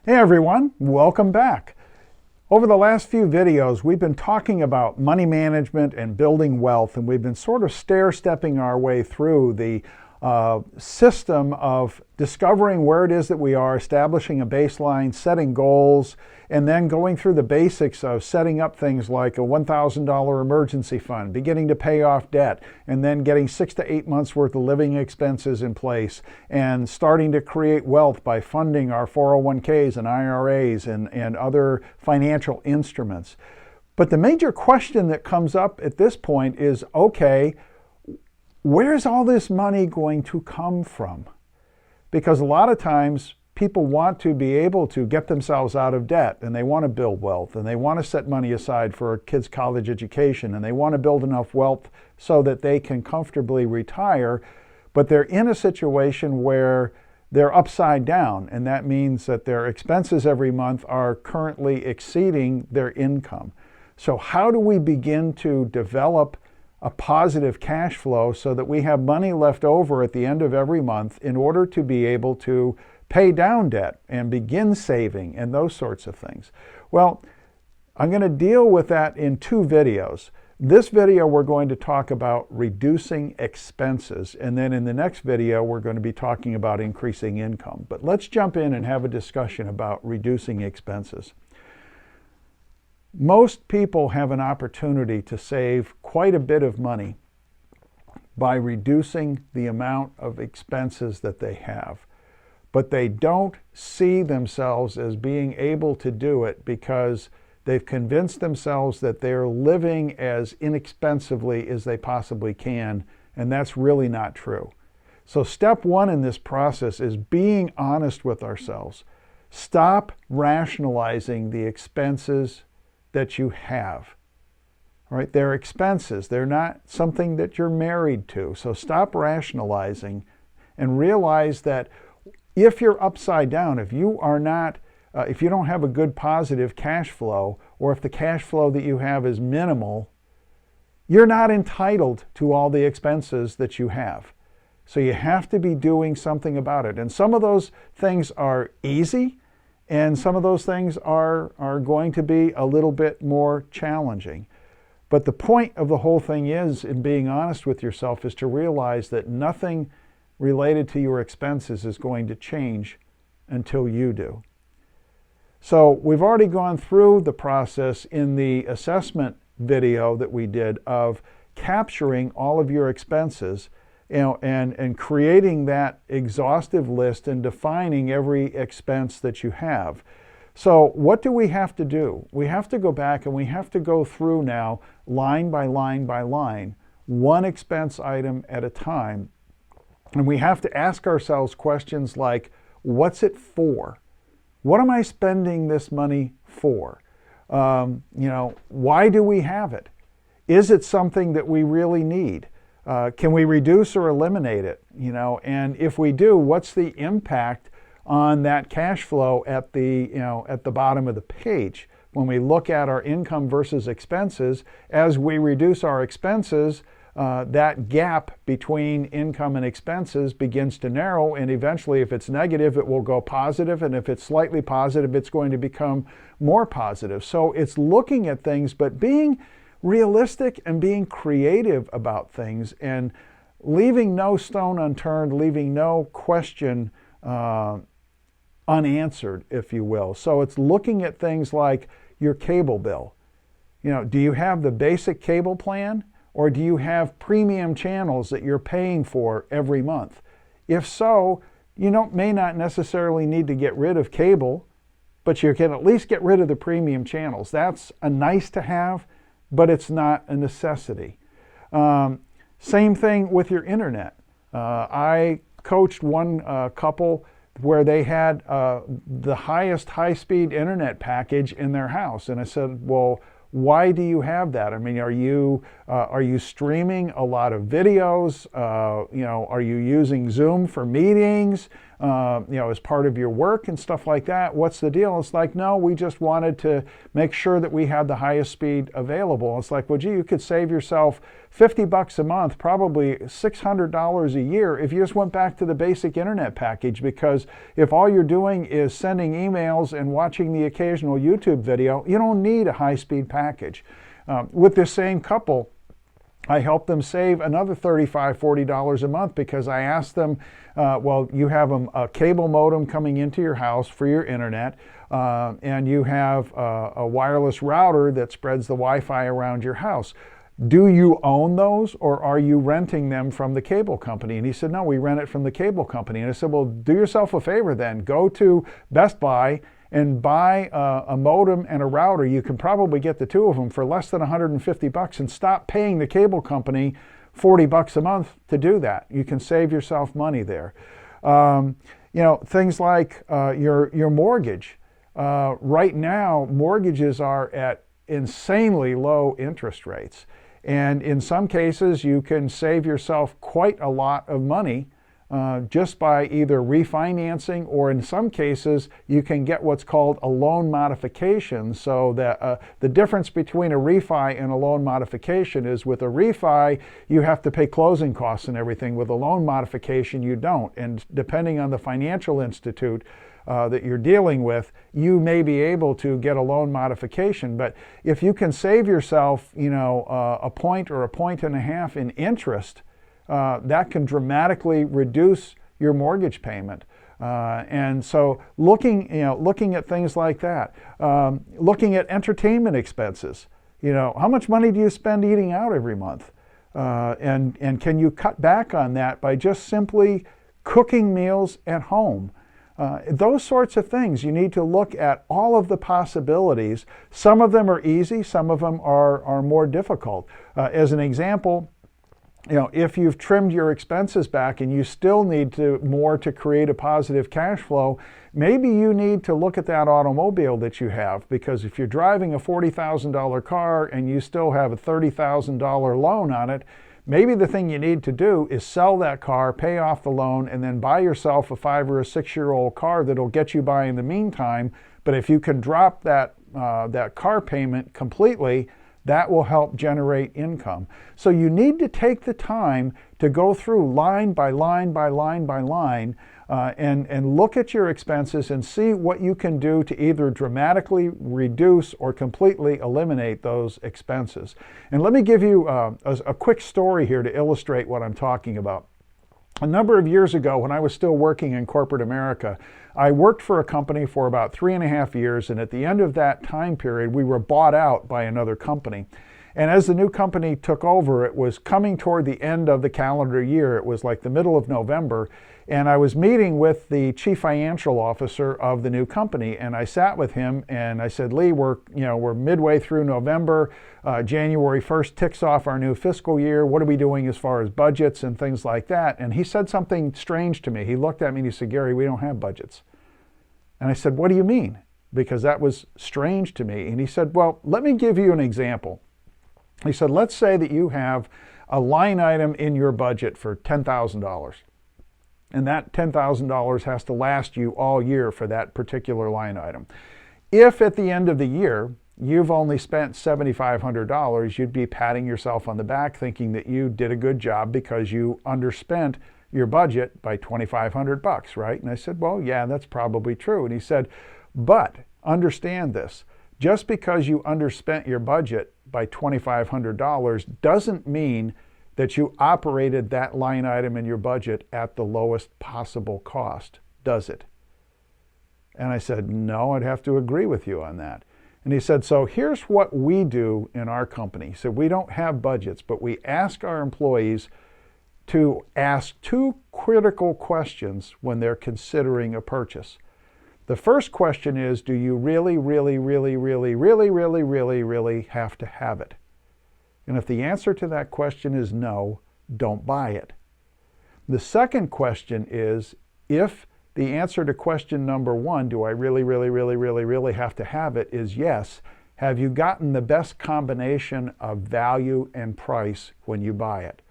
Hey everyone, welcome back. Over the last few videos, we've been talking about money management and building wealth, and we've been sort of stair-stepping our way through the system of discovering where it is that we are, establishing a baseline, setting goals, and then going through the basics of setting up things like a $1,000 emergency fund, beginning to pay off debt, and then getting 6 to 8 months worth of living expenses in place, and starting to create wealth by funding our 401ks and IRAs and other financial instruments. But the major question that comes up at this point is, okay, where's all this money going to come from? Because a lot of times people want to be able to get themselves out of debt, and they want to build wealth, and they want to set money aside for a kid's college education, and they want to build enough wealth so that they can comfortably retire, but they're in a situation where they're upside down, and that means that their expenses every month are currently exceeding their income. So how do we begin to develop a positive cash flow so that we have money left over at the end of every month in order to be able to pay down debt and begin saving and those sorts of things? Well, I'm going to deal with that in 2 videos. This video we're going to talk about reducing expenses, and then in the next video we're going to be talking about increasing income. But let's jump in and have a discussion about reducing expenses. Most people have an opportunity to save quite a bit of money by reducing the amount of expenses that they have. But they don't see themselves as being able to do it because they've convinced themselves that they're living as inexpensively as they possibly can, and that's really not true. So step 1 in this process is being honest with ourselves. Stop rationalizing the expenses that you have. All right, they're expenses. They're not something that you're married to. So stop rationalizing and realize that if you're upside down, if you are not, if you don't have a good positive cash flow, or if the cash flow that you have is minimal, you're not entitled to all the expenses that you have. So you have to be doing something about it. And some of those things are easy, and some of those things are going to be a little bit more challenging. But the point of the whole thing is, in being honest with yourself, is to realize that nothing related to your expenses is going to change until you do. So we've already gone through the process in the assessment video that we did of capturing all of your expenses, and creating that exhaustive list and defining every expense that you have. So what do we have to do? We have to go back and we have to go through now line by line by line, one expense item at a time. And we have to ask ourselves questions like, what's it for? What am I spending this money for? Why do we have it? Is it something that we really need? Can we reduce or eliminate it? And if we do, what's the impact on that cash flow at the bottom of the page? When we look at our income versus expenses, as we reduce our expenses, that gap between income and expenses begins to narrow, and eventually, if it's negative, it will go positive, and if it's slightly positive, it's going to become more positive. So it's looking at things, but being realistic and being creative about things, and leaving no stone unturned, leaving no question unanswered, if you will. So it's looking at things like your cable bill. Do you have the basic cable plan, or do you have premium channels that you're paying for every month? If so, you may not necessarily need to get rid of cable, but you can at least get rid of the premium channels. That's a nice to have, but it's not a necessity. Same thing with your internet. I coached one couple where they had the highest high-speed internet package in their house. And I said, well, why do you have that? I mean, are you streaming a lot of videos? Are you using Zoom for meetings? as part of your work and stuff like that. What's the deal? It's like, no, we just wanted to make sure that we had the highest speed available. It's like, well, gee, you could save yourself $50 a month, probably $600 a year if you just went back to the basic internet package, because if all you're doing is sending emails and watching the occasional YouTube video, you don't need a high-speed package. With this same couple, I helped them save another $35, $40 a month because I asked them, well, you have a cable modem coming into your house for your internet, and you have a wireless router that spreads the Wi-Fi around your house. Do you own those, or are you renting them from the cable company? And he said, no, we rent it from the cable company. And I said, well, do yourself a favor then. Go to Best Buy and buy a modem and a router. You can probably get the two of them for less than $150 and stop paying the cable company $40 a month to do that. You can save yourself money there. Things like your mortgage. Right now, mortgages are at insanely low interest rates. And in some cases, you can save yourself quite a lot of money just by either refinancing, or in some cases, you can get what's called a loan modification. So that the difference between a refi and a loan modification is, with a refi, you have to pay closing costs and everything. With a loan modification, you don't. And depending on the financial institute that you're dealing with, you may be able to get a loan modification. But if you can save yourself, a point or a point and a half in interest, that can dramatically reduce your mortgage payment. And so looking at things like that, looking at entertainment expenses, how much money do you spend eating out every month? And can you cut back on that by just simply cooking meals at home? Those sorts of things, you need to look at all of the possibilities. Some of them are easy, some of them are more difficult. As an example, if you've trimmed your expenses back and you still need more to create a positive cash flow, maybe you need to look at that automobile that you have, because if you're driving a $40,000 car and you still have a $30,000 loan on it, maybe the thing you need to do is sell that car, pay off the loan, and then buy yourself a 5 or a 6-year-old car that'll get you by in the meantime. But if you can drop that car payment completely, that will help generate income. So you need to take the time to go through line by line by line by line and look at your expenses and see what you can do to either dramatically reduce or completely eliminate those expenses. And let me give you a quick story here to illustrate what I'm talking about. A number of years ago, when I was still working in corporate America, I worked for a company for about 3.5 years, and at the end of that time period, we were bought out by another company. And as the new company took over, it was coming toward the end of the calendar year. It was like the middle of November, and I was meeting with the chief financial officer of the new company, and I sat with him and I said, Lee, we're midway through November. January 1st ticks off our new fiscal year. What are we doing as far as budgets and things like that? And he said something strange to me. He looked at me and he said, Gary, we don't have budgets. And I said, what do you mean? Because that was strange to me. And he said, well, let me give you an example. He said, let's say that you have a line item in your budget for $10,000. And that $10,000 has to last you all year for that particular line item. If at the end of the year, you've only spent $7,500, you'd be patting yourself on the back thinking that you did a good job because you underspent your budget by $2,500, right? And I said, well, yeah, that's probably true. And he said, but understand this, just because you underspent your budget by $2,500 doesn't mean that you operated that line item in your budget at the lowest possible cost, does it? And I said, no, I'd have to agree with you on that. And he said, so here's what we do in our company. He said, we don't have budgets, but we ask our employees to ask 2 critical questions when they're considering a purchase. The first question is, do you really, really, really, really, really, really, really, really have to have it? And if the answer to that question is no, don't buy it. The second question is, if the answer to question number 1, do I really, really, really, really, really have to have it, is yes, have you gotten the best combination of value and price when you buy it?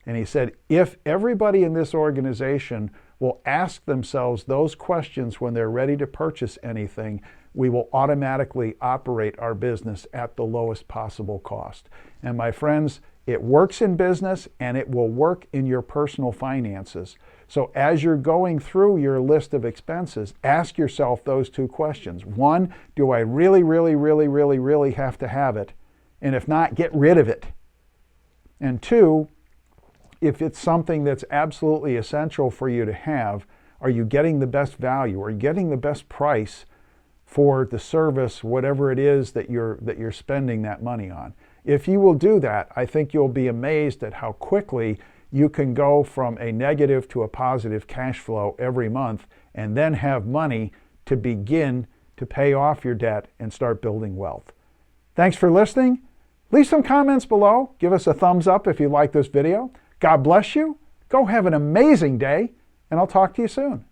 And he said, if everybody in this organization will ask themselves those questions when they're ready to purchase anything, we will automatically operate our business at the lowest possible cost. And my friends, it works in business and it will work in your personal finances. So as you're going through your list of expenses, ask yourself those two questions. One, do I really, really, really, really, really have to have it? And if not, get rid of it. And two, if it's something that's absolutely essential for you to have, are you getting the best value? Are you getting the best price for the service, whatever it is that you're spending that money on? If you will do that, I think you'll be amazed at how quickly you can go from a negative to a positive cash flow every month and then have money to begin to pay off your debt and start building wealth. Thanks for listening. Leave some comments below. Give us a thumbs up if you like this video. God bless you. Go have an amazing day, and I'll talk to you soon.